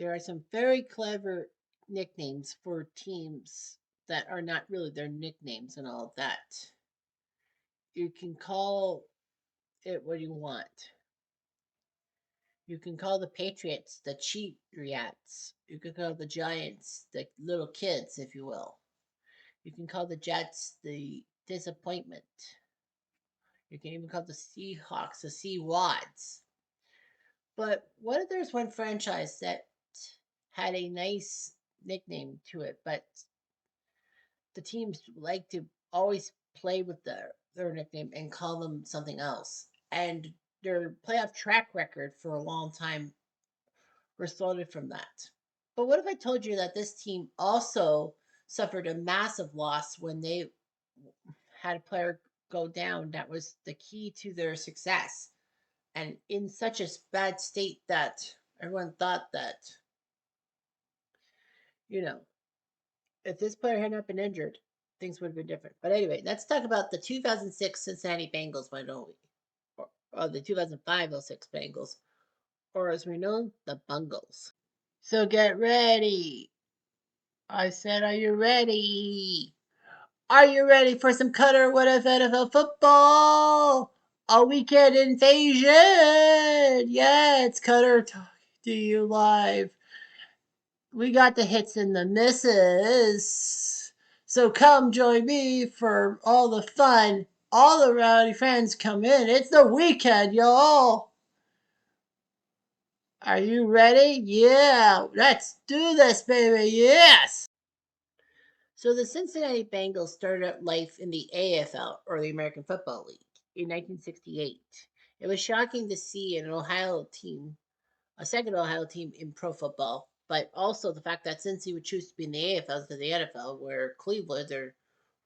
There are some very clever nicknames for teams that are not really their nicknames and all of that. You can call it what you want. You can call the Patriots the cheat rats. You can call the Giants the little kids, if you will. You can call the Jets the disappointment. You can even call the Seahawks the Sea Wads. But what if there's one franchise that had a nice nickname to it, but the teams like to always play with their nickname and call them something else? And their playoff track record for a long time resulted from that. But what if I told you that this team also suffered a massive loss when they had a player go down that was the key to their success, and in such a bad state that everyone thought that, you know, if this player had not been injured, things would have been different. But anyway, let's talk about the 2006 Cincinnati Bengals, why don't we? Or the 2005 06 Bengals, or as we know, the Bungles. So get ready. I said, are you ready? Are you ready for some Cutter What If NFL football? A weekend invasion! Yeah, it's Cutter talking to you live. We got the hits and the misses. So come join me for all the fun. All the rowdy friends come in. It's the weekend, y'all. Are you ready? Yeah, let's do this, baby. Yes. So the Cincinnati Bengals started out life in the AFL, or the American Football League, in 1968. It was shocking to see an Ohio team, a second Ohio team in pro football, but also the fact that Cincy would choose to be in the AFL instead of the NFL, where Cleveland are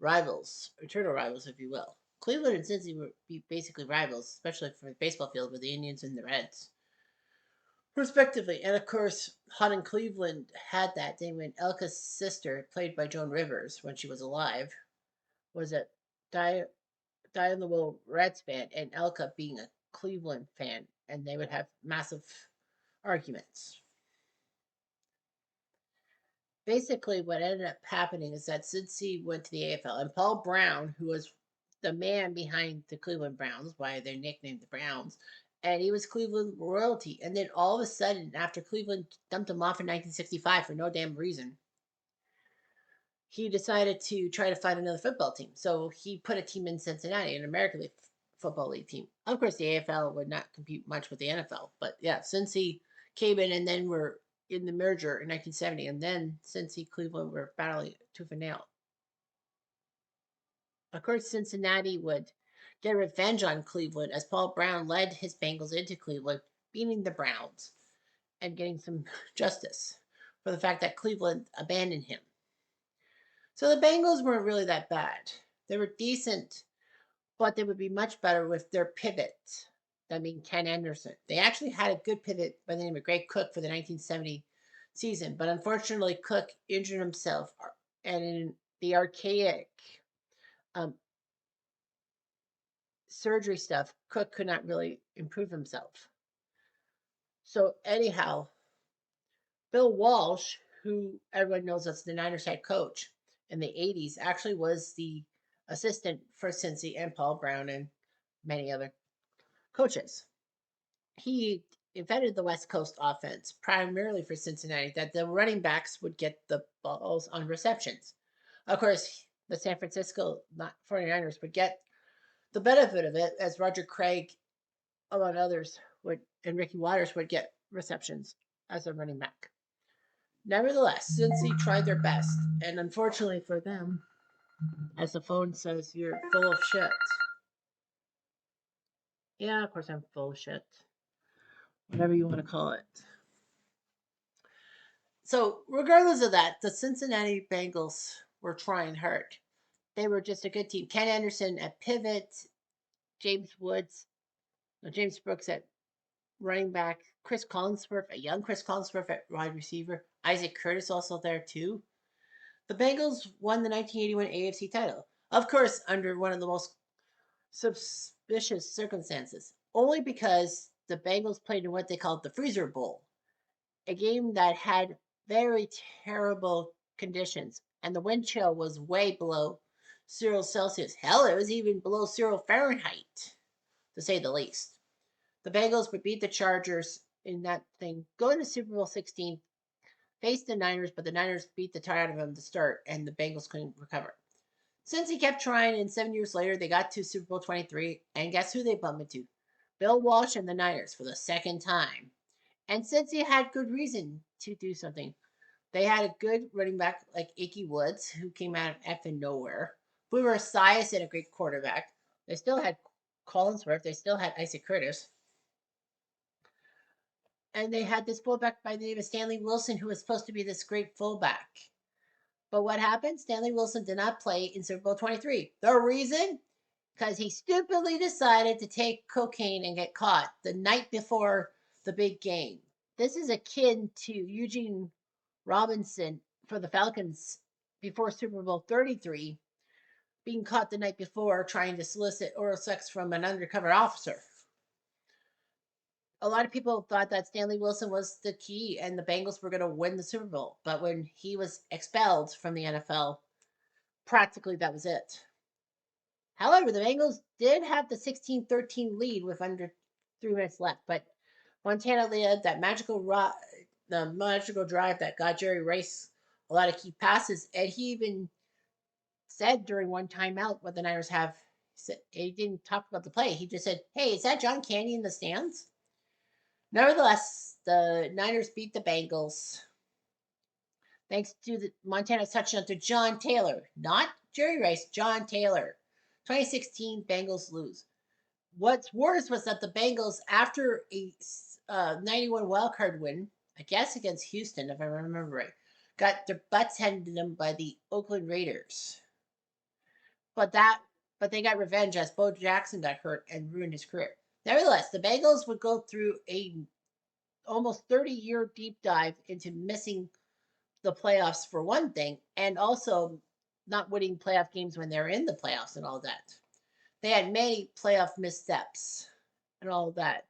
rivals, eternal rivals, if you will. Cleveland and Cincy were basically rivals, especially for the baseball field with the Indians and the Reds respectively. And of course, Hot in Cleveland had that thing when Elka's sister, played by Joan Rivers when she was alive, was a Die in the Will Reds fan, and Elka being a Cleveland fan, and they would have massive arguments. Basically, what ended up happening is that Cincy went to the AFL, and Paul Brown, who was the man behind the Cleveland Browns, why they're nicknamed the Browns, and he was Cleveland royalty. And then all of a sudden, after Cleveland dumped him off in 1965 for no damn reason, he decided to try to find another football team. So he put a team in Cincinnati, an American League Football League team. Of course, the AFL would not compete much with the NFL, but yeah, Cincy came in, and then we're in the merger in 1970, and then Cincy Cleveland were battling tooth and nail. Of course, Cincinnati would get revenge on Cleveland as Paul Brown led his Bengals into Cleveland, beating the Browns and getting some justice for the fact that Cleveland abandoned him. So the Bengals weren't really that bad. They were decent, but they would be much better with their pivot. I mean, Ken Anderson. They actually had a good pivot by the name of Greg Cook for the 1970 season, but unfortunately, Cook injured himself, and in the archaic um, surgery stuff, Cook could not really improve himself. So, anyhow, Bill Walsh, who everyone knows as the Niners head coach in the 80s, actually was the assistant for Cincy and Paul Brown and many other coaches. He invented the West Coast offense primarily for Cincinnati, that the running backs would get the balls on receptions. Of course, the San Francisco 49ers would get the benefit of it, as Roger Craig, among others, would and Ricky Waters would get receptions as a running back. Nevertheless, Cincy tried their best, and unfortunately for them, as the phone says, you're full of shit. Yeah, of course I'm full of shit. Whatever you want to call it. So, regardless of that, the Cincinnati Bengals were trying hard. They were just a good team. Ken Anderson at pivot, James Woods, no, James Brooks at running back, Chris Collinsworth, a young Chris Collinsworth at wide receiver, Isaac Curtis also there too. The Bengals won the 1981 AFC title, of course, under one of the most suspicious circumstances, only because the Bengals played in what they called the Freezer Bowl. a game that had very terrible conditions, and the wind chill was way below 0 Celsius. Hell, it was even below 0 Fahrenheit, to say the least. The Bengals would beat the Chargers in that thing, go into Super Bowl 16, face the Niners, but the Niners beat the tar out of them to start, and the Bengals couldn't recover. Since he kept trying, and 7 years later, they got to Super Bowl 23, and guess who they bumped into? Bill Walsh and the Niners for the second time. And since he had good reason to do something, they had a good running back like Icky Woods, who came out of effing nowhere. Boomer Esiason and a great quarterback. They still had Collinsworth. They still had Isaac Curtis. And they had this fullback by the name of Stanley Wilson, who was supposed to be this great fullback. But what happened? Stanley Wilson did not play in Super Bowl 23. The reason? Because he stupidly decided to take cocaine and get caught the night before the big game. This is akin to Eugene Robinson for the Falcons before Super Bowl 33 being caught the night before trying to solicit oral sex from an undercover officer. A lot of people thought that Stanley Wilson was the key and the Bengals were going to win the Super Bowl. But when he was expelled from the NFL, practically that was it. However, the Bengals did have the 16-13 lead with under 3 minutes left, but Montana led that the magical drive that got Jerry Rice a lot of key passes, and he even said during one timeout what the Niners have. He didn't talk about the play. He just said, "Hey, is that John Candy in the stands?" Nevertheless, the Niners beat the Bengals thanks to the Montana's touchdown to John Taylor, not Jerry Rice, John Taylor. 2016 Bengals lose. What's worse was that the Bengals, after a 91 wildcard win, I guess against Houston, if I remember right, got their butts handed to them by the Oakland Raiders. But that, but they got revenge as Bo Jackson got hurt and ruined his career. Nevertheless, the Bengals would go through a almost 30-year deep dive into missing the playoffs for one thing, and also not winning playoff games when they're in the playoffs and all that. They had many playoff missteps and all that.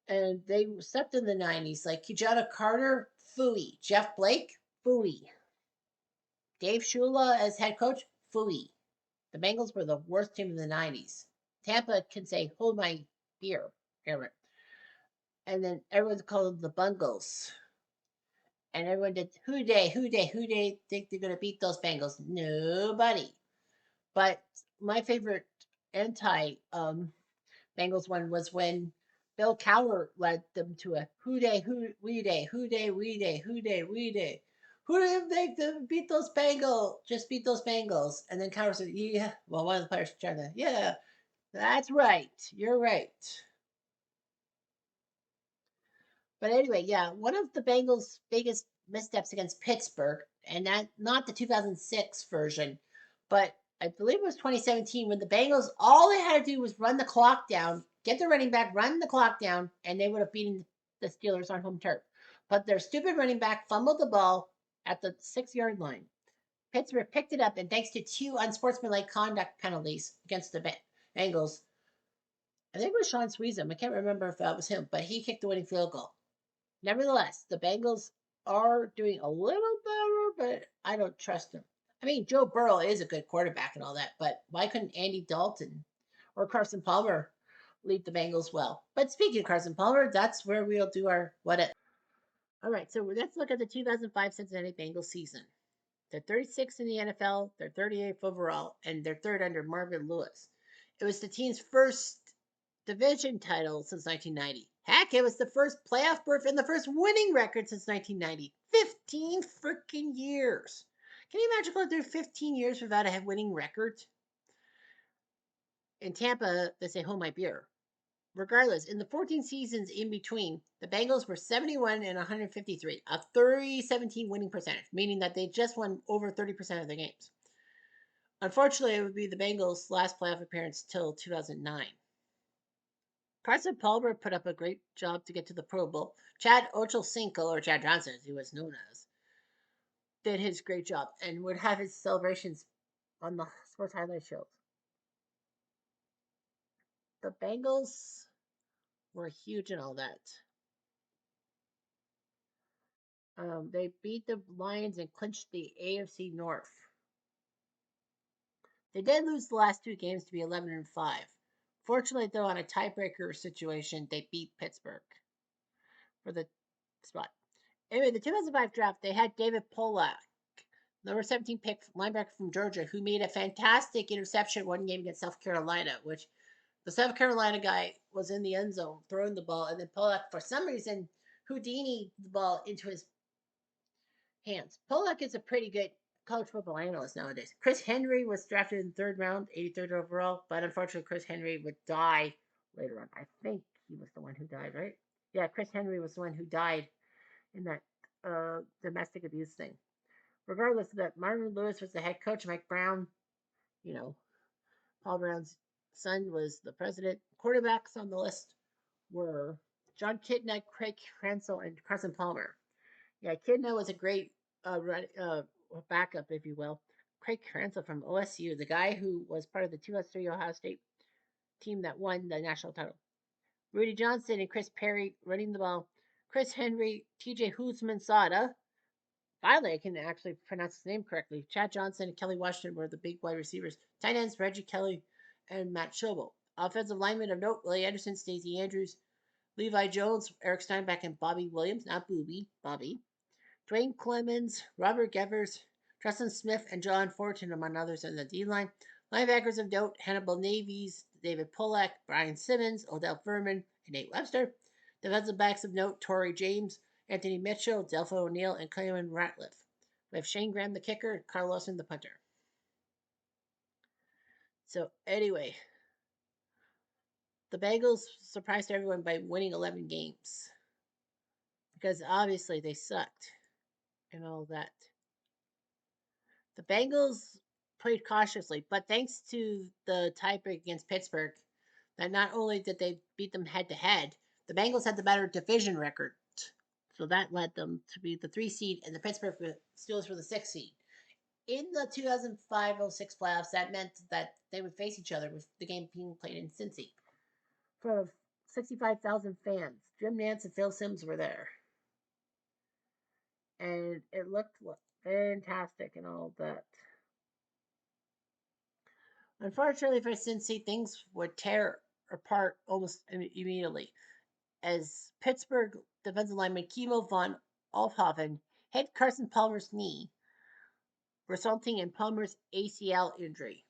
And they stepped in the 90s, like Kijana Carter, Fooey. Jeff Blake, Fooey. Dave Shula as head coach, Fooey. The Bengals were the worst team in the 90s. Tampa can say, hold my beer, Aaron. And then everyone called them the Bungles. And everyone did, who they think they're going to beat those Bengals? Nobody. But my favorite anti Bengals one was when Bill Cowher led them to a who day, who we day, who day, we day, who day, we day. Who do you think to beat those Bengals? Just beat those Bengals. And then Cowher said, yeah. Well, one of the players trying to, yeah, that's right. You're right. But anyway, yeah, one of the Bengals' biggest missteps against Pittsburgh, and that not the 2006 version, but I believe it was 2017 when the Bengals all they had to do was run the clock down, get the running back, run the clock down, and they would have beaten the Steelers on home turf. But their stupid running back fumbled the ball at the 6 yard line. Pittsburgh picked it up, and thanks to two unsportsmanlike conduct penalties against the Bengals, I think it was Sean Sweezum. I can't remember if that was him, but he kicked the winning field goal. Nevertheless, the Bengals are doing a little better, but I don't trust them. I mean, Joe Burrow is a good quarterback and all that, but why couldn't Andy Dalton or Carson Palmer lead the Bengals well? But speaking of Carson Palmer, that's where we'll do our what if. All right, so let's look at the 2005 Cincinnati Bengals season. They're 36th in the NFL, they're 38th overall, and they're third under Marvin Lewis. It was the team's first division title since 1990. Heck, it was the first playoff berth and the first winning record since 1990. 15 freaking years. Can you imagine going through 15 years without a winning record? In Tampa, they say, hold my beer. Regardless, in the 14 seasons in between, the Bengals were 71 and 153, a 30-17 winning percentage, meaning that they just won over 30% of their games. Unfortunately, it would be the Bengals' last playoff appearance till 2009. Carson Palmer put up a great job to get to the Pro Bowl. Chad Ochocinco, or Chad Johnson as he was known as, did his great job and would have his celebrations on the sports highlight shows. The Bengals were huge and all that. They beat the Lions and clinched the AFC North. They did lose the last two games to be 11-5. Fortunately, though, on a tiebreaker situation, they beat Pittsburgh for the spot. Anyway, the 2005 draft, they had David Polak, number 17 pick linebacker from Georgia, who made a fantastic interception one game against South Carolina, which the South Carolina guy was in the end zone throwing the ball, and then Polak, for some reason, Houdini the ball into his hands. Polak is a pretty good college football analyst nowadays. Chris Henry was drafted in the third round, 83rd overall, but unfortunately, Chris Henry would die later on. I think he was the one who died, right? Yeah, Chris Henry was the one who died in that domestic abuse thing. Regardless of that, Marvin Lewis was the head coach. Mike Brown, you know, Paul Brown's son, was the president. Quarterbacks on the list were John Kitna, Craig Krenzel, and Carson Palmer. Yeah, Kitna was a great backup, if you will. Craig Krenzel from OSU, the guy who was part of the 2003 Ohio State team that won the national title. Rudy Johnson and Chris Perry running the ball. Chris Henry, TJ Huzman-Sada. Finally, I can actually pronounce his name correctly. Chad Johnson and Kelly Washington were the big wide receivers. Tight ends, Reggie Kelly and Matt Schobel. Offensive linemen of note, Willie Anderson, Stacey Andrews, Levi Jones, Eric Steinbach, and Bobby Williams. Not Booby, Bobby. Dwayne Clemens, Robert Gevers, Tristan Smith, and John Fortune, among others, in the D line. Linebackers of note, Hannibal Navies, David Pollack, Brian Simmons, Odell Furman, and Nate Webster. Defensive backs of note, Torrey James, Anthony Mitchell, Delphi O'Neill, and Clayman Ratliff. We have Shane Graham, the kicker, and Carl Lawson, the punter. So, anyway, the Bengals surprised everyone by winning 11 games because obviously they sucked and all that. The Bengals played cautiously, but thanks to the tiebreak against Pittsburgh, that not only did they beat them head to head, the Bengals had the better division record. So that led them to be the 3 seed, and the Pittsburgh Steelers were the 6 seed. In the 2005-06 playoffs, that meant that they would face each other with the game being played in Cincy. In front of 65,000 fans. Jim Nantz and Phil Simms were there. And it looked fantastic and all that. Unfortunately for Cincy, things would tear apart almost immediately as Pittsburgh defensive lineman Kimo von Olfhoven hit Carson Palmer's knee, resulting in Palmer's ACL injury.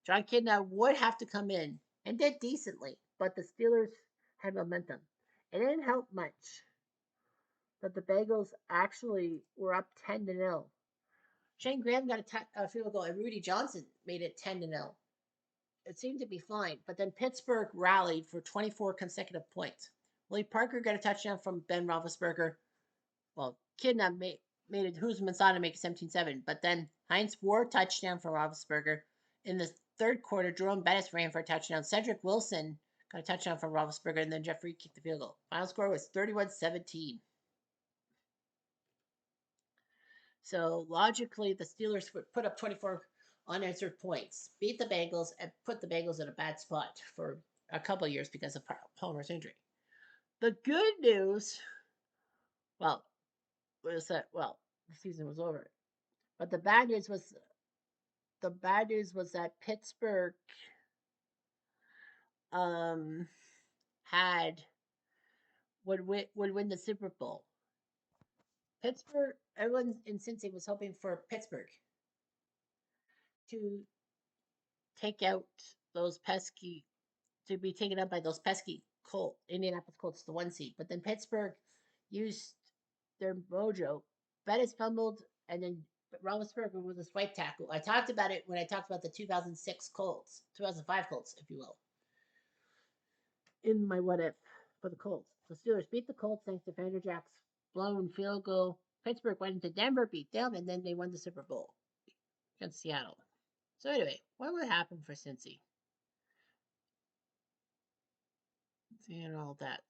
John Kidna would have to come in and did decently, but the Steelers had momentum. It didn't help much that the Bengals actually were up 10-0. Shane Graham got a field goal, and Rudy Johnson made it 10-0. It seemed to be fine, but then Pittsburgh rallied for 24 consecutive points. Willie Parker got a touchdown from Ben Roethlisberger. Well, Kidna made it Huzman Sada make it 17-7, but then Heinz Ward touchdown for Roethlisberger. In the third quarter, Jerome Bettis ran for a touchdown. Cedric Wilson got a touchdown from Roethlisberger, and then Jeffrey kicked the field goal. Final score was 31-17. So logically, the Steelers would put up 24 unanswered points, beat the Bengals, and put the Bengals in a bad spot for a couple of years because of Palmer's injury. The good news, well, was that the season was over, but the bad news was that Pittsburgh had would win the Super Bowl. Pittsburgh, everyone in Cincy was hoping for Pittsburgh to take out those pesky to be taken up by those pesky Indianapolis Colts, the 1 seed. But then Pittsburgh used their mojo. Bettis fumbled, and then Roethlisberger with a swipe tackle. I talked about it when I talked about the 2006 Colts, 2005 Colts, if you will, in my what if for the Colts. The Steelers beat the Colts thanks to Vanderjack's blown field goal. Pittsburgh went into Denver, beat them, and then they won the Super Bowl against Seattle. So anyway, what would happen for Cincy? And all that.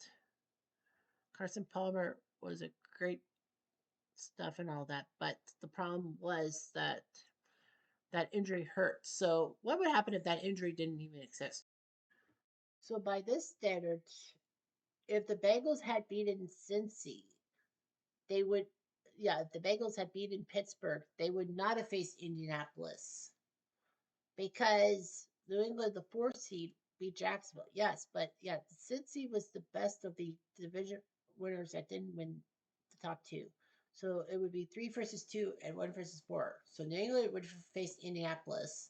Carson Palmer was a great stuff and all that, but the problem was that injury hurt. So what would happen if that injury didn't even exist? So by this standard, if the Bengals had beaten Cincy, they would yeah, if the Bengals had beaten Pittsburgh, they would not have faced Indianapolis because New England, the fourth seed, beat Jacksonville. Yes, but yeah, Cincy was the best of the division winners that didn't win the top two. So it would be three versus two and one versus four. So New England would have faced Indianapolis,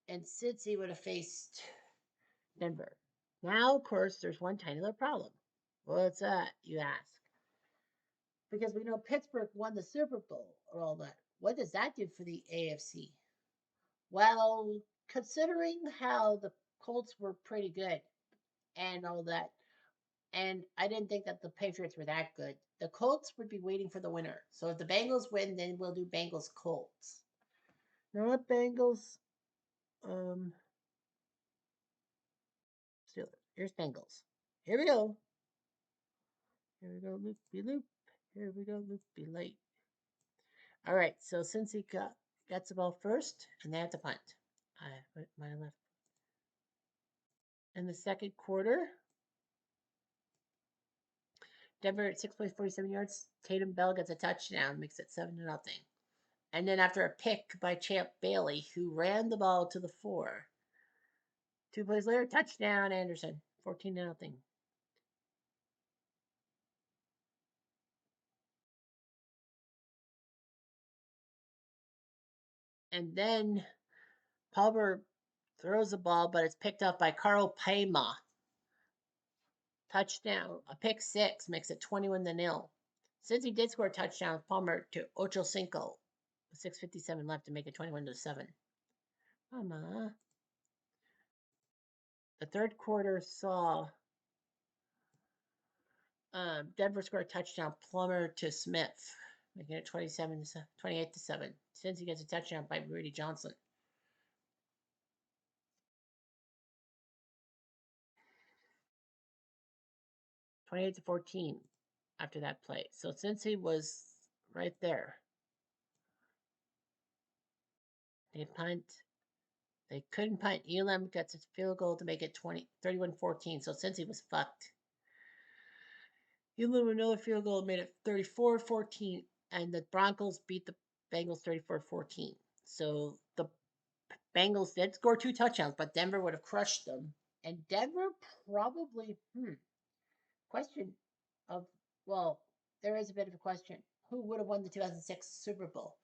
and Cincy would have faced Denver. Now, of course, there's one tiny little problem. What's that, you ask? Because we know Pittsburgh won the Super Bowl or all that. What does that do for the AFC? Well, considering how the Colts were pretty good and all that, and I didn't think that the Patriots were that good, the Colts would be waiting for the winner. So if the Bengals win, then we'll do Bengals Colts. Not Bengals. Um, Steelers. Here's Bengals. Here we go. Here we go, loopy loop. Here we go, loopy late. All right, so since he gets the ball first, and they have to punt. I put my left. In the second quarter, Denver at 6.47 yards. Tatum Bell gets a touchdown, makes it 7-0. And then after a pick by Champ Bailey, who ran the ball to the 4. 2 plays later, touchdown Anderson, 14-0. And then Palmer throws the ball, but it's picked up by Carl Payma. Touchdown. A pick six makes it 21-0. Since he did score a touchdown, Palmer to Ocho Cinco. 6:57 left to make it 21-7. Mama. The third quarter saw Denver score a touchdown, Plummer to Smith, making it 28-7. Since he gets a touchdown by Rudy Johnson. 28-14 after that play. So since he was right there, they punt. They couldn't punt. Elam gets a field goal to make it 31-14. So since he was fucked. Elam another field goal made it 34-14, and the Broncos beat the Bengals 34-14. So the Bengals did score 2 touchdowns, but Denver would have crushed them. And Denver probably, question of, well, there is a bit of a question. Who would have won the 2006 Super Bowl?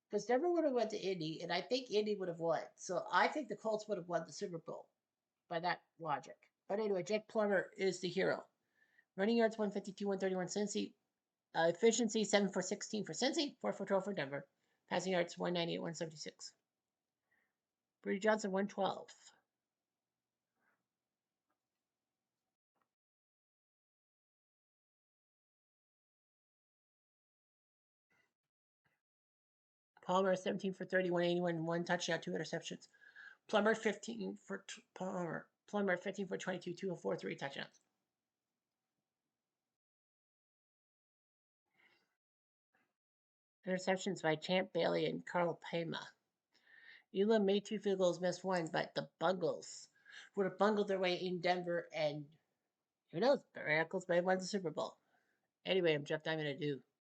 Because Denver would have went to Indy, and I think Indy would have won. So I think the Colts would have won the Super Bowl by that logic. But anyway, Jake Plummer is the hero. Running yards 152, 131 Cincy. Efficiency 7 for 16 for Cincy, 4 for 12 for Denver. Passing yards 198, 176. Rudy Johnson 112. Palmer 17 for 30, 181, 1 touchdown, 2 interceptions. Plummer 15 for Palmer. Plummer 15 for 22, 204, 3 touchdowns. Interceptions by Champ Bailey and Carl Payma. Elam made 2 field goals, missed one, but the Bungles would have bungled their way in Denver, and who knows, miracles may have won the Super Bowl. Anyway, I'm Jeff Diamond. I do.